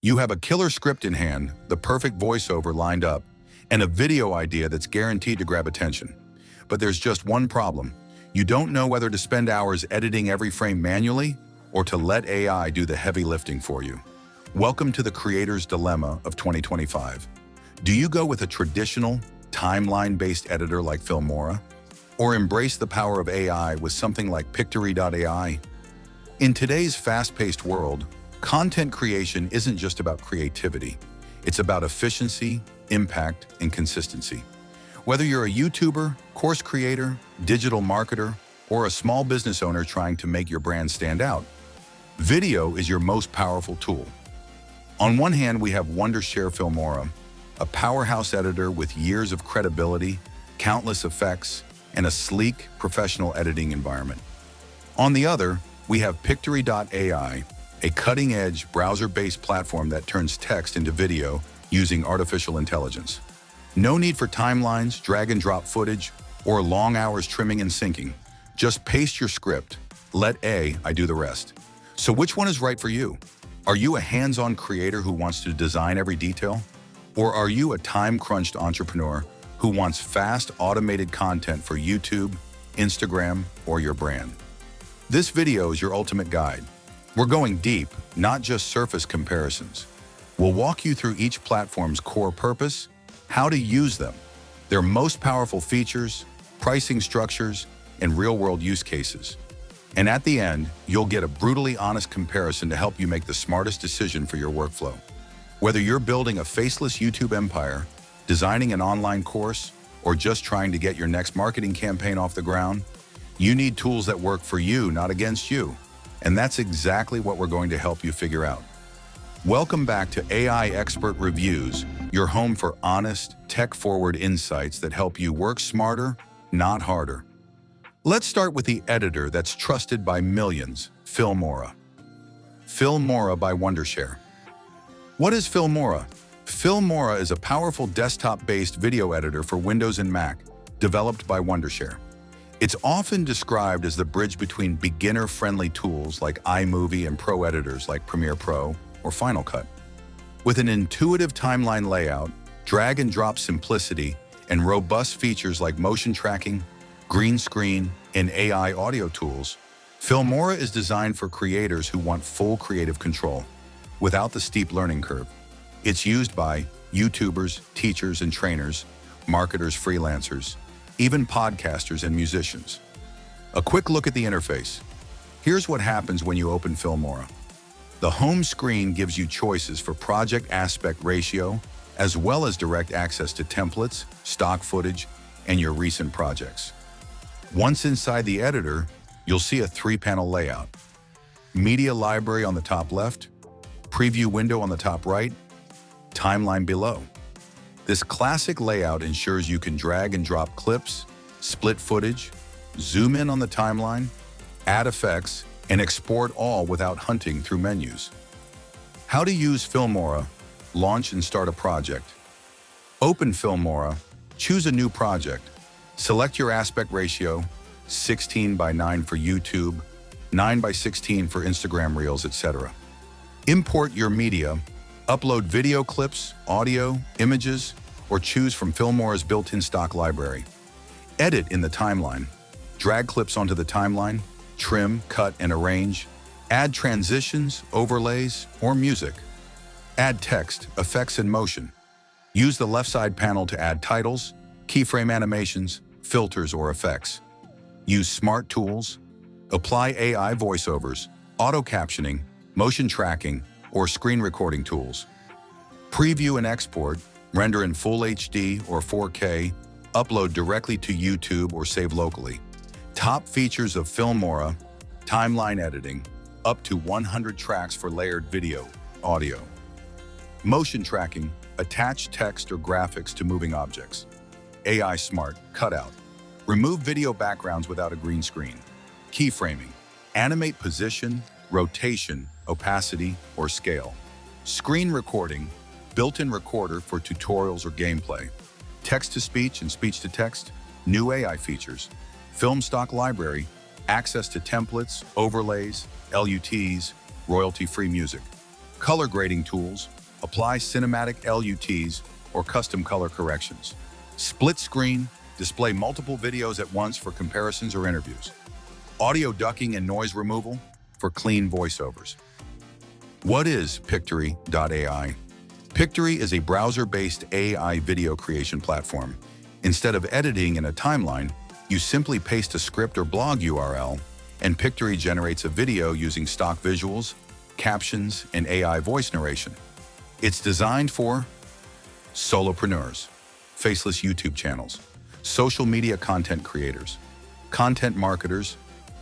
You have a killer script in hand, the perfect voiceover lined up, and a video idea that's guaranteed to grab attention. But there's just one problem. You don't know whether to spend hours editing every frame manually or to let AI do the heavy lifting for you. Welcome to the creator's dilemma of 2025. Do you go with a traditional, timeline-based editor like Filmora, or embrace the power of AI with something like Pictory.ai? In today's fast-paced world, content creation isn't just about creativity. It's about efficiency, impact, and consistency. Whether you're a YouTuber, course creator, digital marketer, or a small business owner trying to make your brand stand out, video is your most powerful tool. On one hand, we have Wondershare Filmora, a powerhouse editor with years of credibility, countless effects, and a sleek, professional editing environment. On the other, we have Pictory.ai, a cutting-edge, browser-based platform that turns text into video using artificial intelligence. No need for timelines, drag-and-drop footage, or long hours trimming and syncing. Just paste your script. Let AI do the rest. So which one is right for you? Are you a hands-on creator who wants to design every detail? Or are you a time-crunched entrepreneur who wants fast, automated content for YouTube, Instagram, or your brand? This video is your ultimate guide. We're going deep, not just surface comparisons. We'll walk you through each platform's core purpose, how to use them, their most powerful features, pricing structures, and real-world use cases. And at the end, you'll get a brutally honest comparison to help you make the smartest decision for your workflow. Whether you're building a faceless YouTube empire, designing an online course, or just trying to get your next marketing campaign off the ground, you need tools that work for you, not against you. And that's exactly what we're going to help you figure out. Welcome back to AI Expert Reviews, your home for honest, tech-forward insights that help you work smarter, not harder. Let's start with the editor that's trusted by millions, Filmora. Filmora by Wondershare. What is Filmora? Filmora is a powerful desktop-based video editor for Windows and Mac, developed by Wondershare. It's often described as the bridge between beginner-friendly tools like iMovie and pro editors like Premiere Pro or Final Cut. With an intuitive timeline layout, drag-and-drop simplicity, and robust features like motion tracking, green screen, and AI audio tools, Filmora is designed for creators who want full creative control, without the steep learning curve. It's used by YouTubers, teachers and trainers, marketers, freelancers, even podcasters and musicians. A quick look at the interface. Here's what happens when you open Filmora. The home screen gives you choices for project aspect ratio, as well as direct access to templates, stock footage, and your recent projects. Once inside the editor, you'll see a 3-panel layout. Media library on the top left, preview window on the top right, timeline below. This classic layout ensures you can drag and drop clips, split footage, zoom in on the timeline, add effects, and export all without hunting through menus. How to use Filmora, launch and start a project. Open Filmora, choose a new project. Select your aspect ratio, 16:9 for YouTube, 9:16 for Instagram Reels, etc. Import your media, upload video clips, audio, images, or choose from Filmora's built-in stock library. Edit in the timeline. Drag clips onto the timeline, trim, cut, and arrange. Add transitions, overlays, or music. Add text, effects, and motion. Use the left side panel to add titles, keyframe animations, filters, or effects. Use smart tools. Apply AI voiceovers, auto captioning, motion tracking, or screen recording tools. Preview and export, render in full HD or 4K, upload directly to YouTube or save locally. Top features of Filmora: timeline editing, up to 100 tracks for layered video, audio. Motion tracking, attach text or graphics to moving objects. AI Smart Cutout, remove video backgrounds without a green screen. Keyframing, animate position, rotation, opacity, or scale. Screen recording, built-in recorder for tutorials or gameplay. Text-to-speech and speech-to-text, new AI features. Film stock library, access to templates, overlays, LUTs, royalty-free music. Color grading tools. Apply cinematic LUTs or custom color corrections. Split screen. Display multiple videos at once for comparisons or interviews. Audio ducking and noise removal for clean voiceovers. What is Pictory.ai? Pictory is a browser-based AI video creation platform. Instead of editing in a timeline, you simply paste a script or blog URL, and Pictory generates a video using stock visuals, captions, and AI voice narration. It's designed for solopreneurs, faceless YouTube channels, social media content creators, content marketers,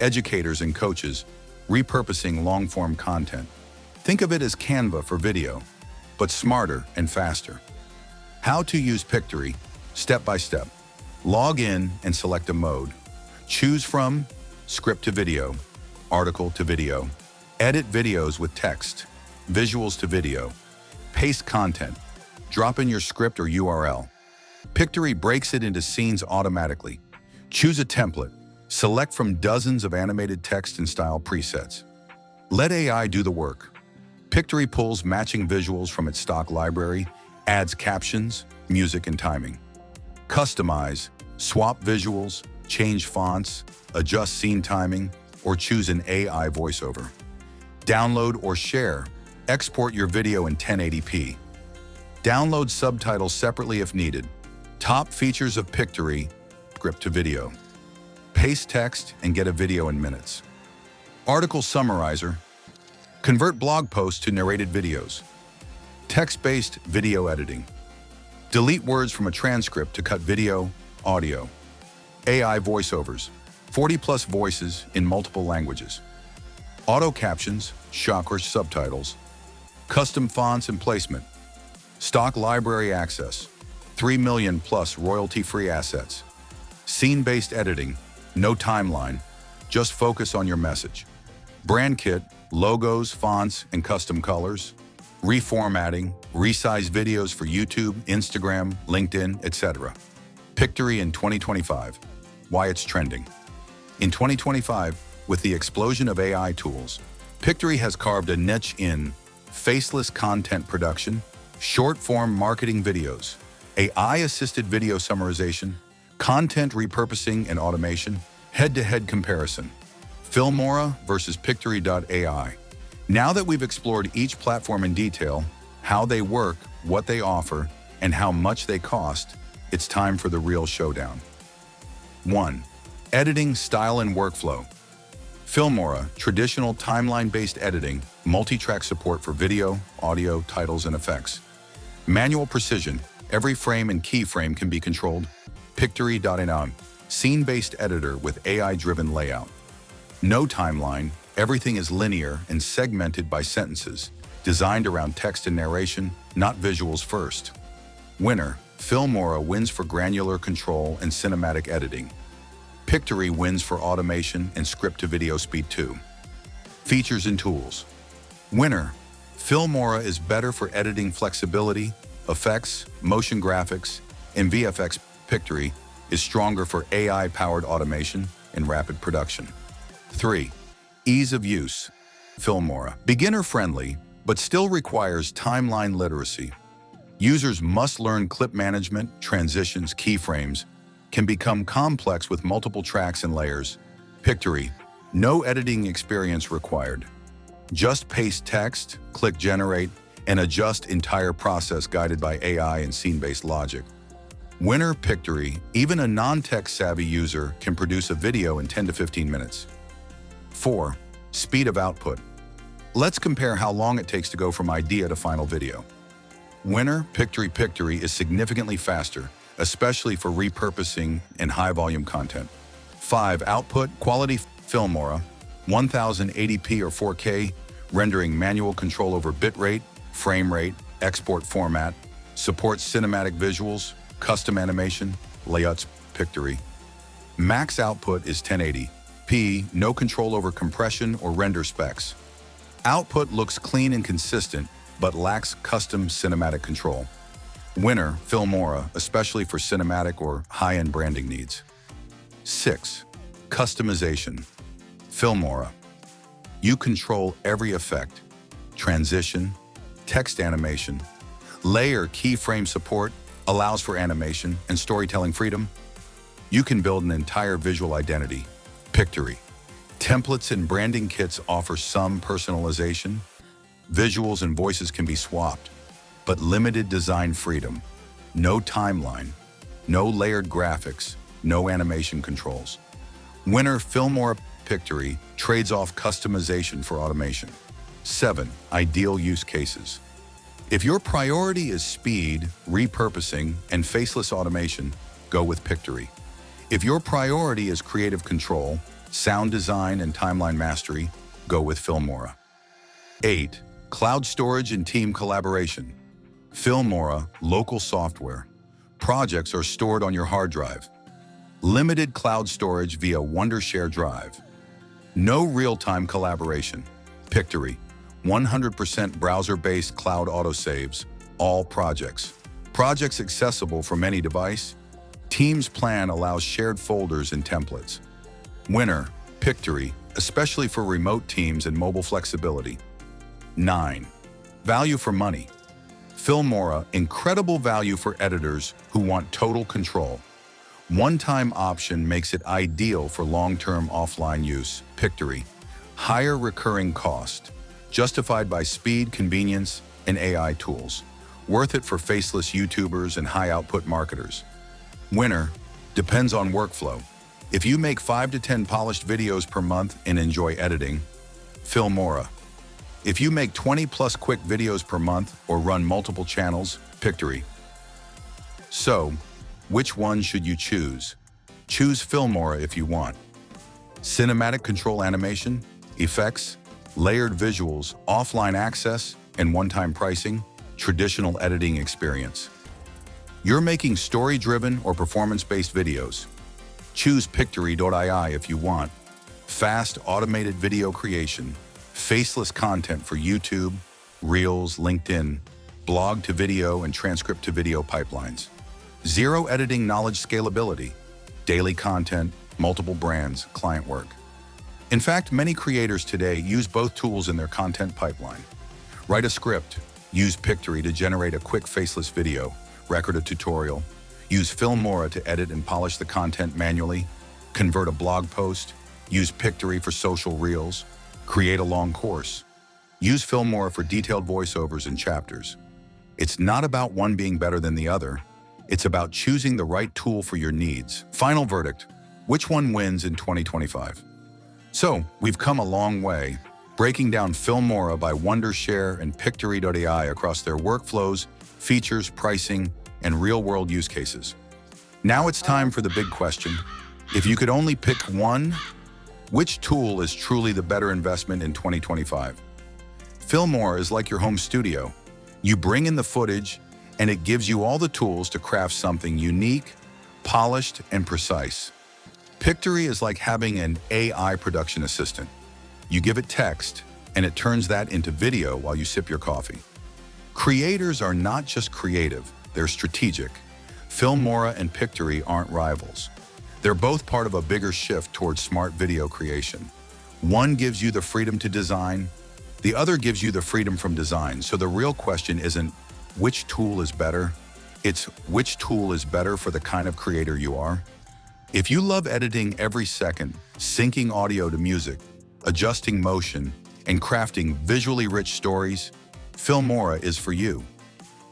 educators and coaches, repurposing long-form content. Think of it as Canva for video, but smarter and faster. How to use Pictory, step by step. Log in and select a mode. Choose from script to video, article to video. Edit videos with text, visuals to video. Paste content. Drop in your script or URL. Pictory breaks it into scenes automatically. Choose a template. Select from dozens of animated text and style presets. Let AI do the work. Pictory pulls matching visuals from its stock library, adds captions, music, and timing. Customize, swap visuals, change fonts, adjust scene timing, or choose an AI voiceover. Download or share. Export your video in 1080p. Download subtitles separately if needed. Top features of Pictory, script to video. Paste text and get a video in minutes. Article summarizer. Convert blog posts to narrated videos. Text-based video editing. Delete words from a transcript to cut video, audio. AI voiceovers. 40+ voices in multiple languages. Auto captions, shock or subtitles. Custom fonts and placement. Stock library access. 3 million+ royalty-free assets. Scene-based editing. No timeline. Just focus on your message. Brand kit, logos, fonts, and custom colors. Reformatting, resize videos for YouTube, Instagram, LinkedIn, etc. Pictory in 2025. Why it's trending. In 2025, with the explosion of AI tools, Pictory has carved a niche in faceless content production, short-form marketing videos, AI-assisted video summarization, content repurposing and automation, head-to-head comparison. Filmora versus Pictory.ai. Now that we've explored each platform in detail, how they work, what they offer, and how much they cost, it's time for the real showdown. 1. Editing style and workflow. Filmora, traditional timeline-based editing, multi-track support for video, audio, titles, and effects. Manual precision, every frame and keyframe can be controlled. Pictory.ai, scene-based editor with AI-driven layout. No timeline, everything is linear and segmented by sentences, designed around text and narration, not visuals first. Winner, Filmora wins for granular control and cinematic editing. Pictory wins for automation and script-to-video speed too. Features and tools. Winner, Filmora is better for editing flexibility, effects, motion graphics, and VFX. Pictory is stronger for AI-powered automation and rapid production. 3. Ease of use. Filmora, beginner-friendly, but still requires timeline literacy. Users must learn clip management, transitions, keyframes, can become complex with multiple tracks and layers. Pictory, no editing experience required. Just paste text, click generate, and adjust entire process guided by AI and scene-based logic. Winner Pictory, even a non-tech-savvy user can produce a video in 10 to 15 minutes. 4. Speed of output. Let's compare how long it takes to go from idea to final video. Winner Pictory is significantly faster, especially for repurposing and high-volume content. 5. Output quality. Filmora, 1080p or 4K, rendering, manual control over bitrate, frame rate, export format, supports cinematic visuals, custom animation, layouts. Pictory. Max output is 1080p, no control over compression or render specs. Output looks clean and consistent, but lacks custom cinematic control. Winner Filmora, especially for cinematic or high-end branding needs. 6. Customization. Filmora. You control every effect, transition, text animation. Layer keyframe support allows for animation and storytelling freedom. You can build an entire visual identity. Pictory. Templates and branding kits offer some personalization. Visuals and voices can be swapped, but limited design freedom. No timeline, no layered graphics, no animation controls. Winner Filmora Pictory trades off customization for automation. 7. Ideal use cases. If your priority is speed, repurposing, and faceless automation, go with Pictory. If your priority is creative control, sound design, and timeline mastery, go with Filmora. 8. Cloud storage and team collaboration. Filmora, local software. Projects are stored on your hard drive. Limited cloud storage via Wondershare Drive. No real-time collaboration. Pictory, 100% browser-based cloud autosaves, all projects. Projects accessible from any device. Teams Plan allows shared folders and templates. Winner, Pictory, especially for remote teams and mobile flexibility. 9. Value for money. Filmora, incredible value for editors who want total control. One-time option makes it ideal for long-term offline use. Pictory, higher recurring cost, justified by speed, convenience, and AI tools. Worth it for faceless YouTubers and high-output marketers. Winner, depends on workflow. If you make 5 to 10 polished videos per month and enjoy editing, Filmora. If you make 20+ quick videos per month or run multiple channels, Pictory. So, which one should you choose? Choose Filmora if you want cinematic control animation, effects, layered visuals, offline access, and one-time pricing, traditional editing experience. You're making story-driven or performance-based videos. Choose Pictory.ai if you want fast, automated video creation, faceless content for YouTube, Reels, LinkedIn, blog-to-video and transcript-to-video pipelines. Zero editing knowledge scalability, daily content, multiple brands, client work. In fact, many creators today use both tools in their content pipeline. Write a script, use Pictory to generate a quick faceless video, record a tutorial, use Filmora to edit and polish the content manually, convert a blog post, use Pictory for social reels, create a long course. Use Filmora for detailed voiceovers and chapters. It's not about one being better than the other. It's about choosing the right tool for your needs. Final verdict, which one wins in 2025? So, we've come a long way, breaking down Filmora by Wondershare and Pictory.ai across their workflows, features, pricing, and real-world use cases. Now it's time for the big question. If you could only pick one, which tool is truly the better investment in 2025? Filmora is like your home studio. You bring in the footage, and it gives you all the tools to craft something unique, polished, and precise. Pictory is like having an AI production assistant. You give it text, and it turns that into video while you sip your coffee. Creators are not just creative, they're strategic. Filmora and Pictory aren't rivals. They're both part of a bigger shift towards smart video creation. One gives you the freedom to design, the other gives you the freedom from design. So the real question isn't which tool is better, it's which tool is better for the kind of creator you are. If you love editing every second, syncing audio to music, adjusting motion, and crafting visually rich stories, Filmora is for you.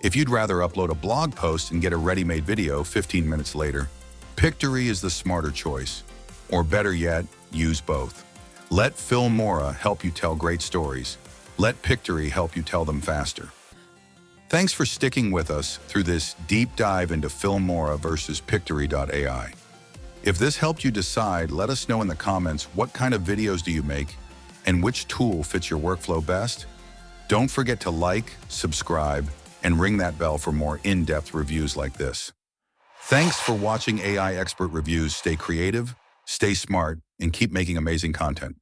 If you'd rather upload a blog post and get a ready-made video 15 minutes later, Pictory is the smarter choice. Or better yet, use both. Let Filmora help you tell great stories. Let Pictory help you tell them faster. Thanks for sticking with us through this deep dive into Filmora versus Pictory.ai. If this helped you decide, let us know in the comments what kind of videos do you make and which tool fits your workflow best. Don't forget to like, subscribe, and ring that bell for more in-depth reviews like this. Thanks for watching AI Expert Reviews. Stay creative, stay smart, and keep making amazing content.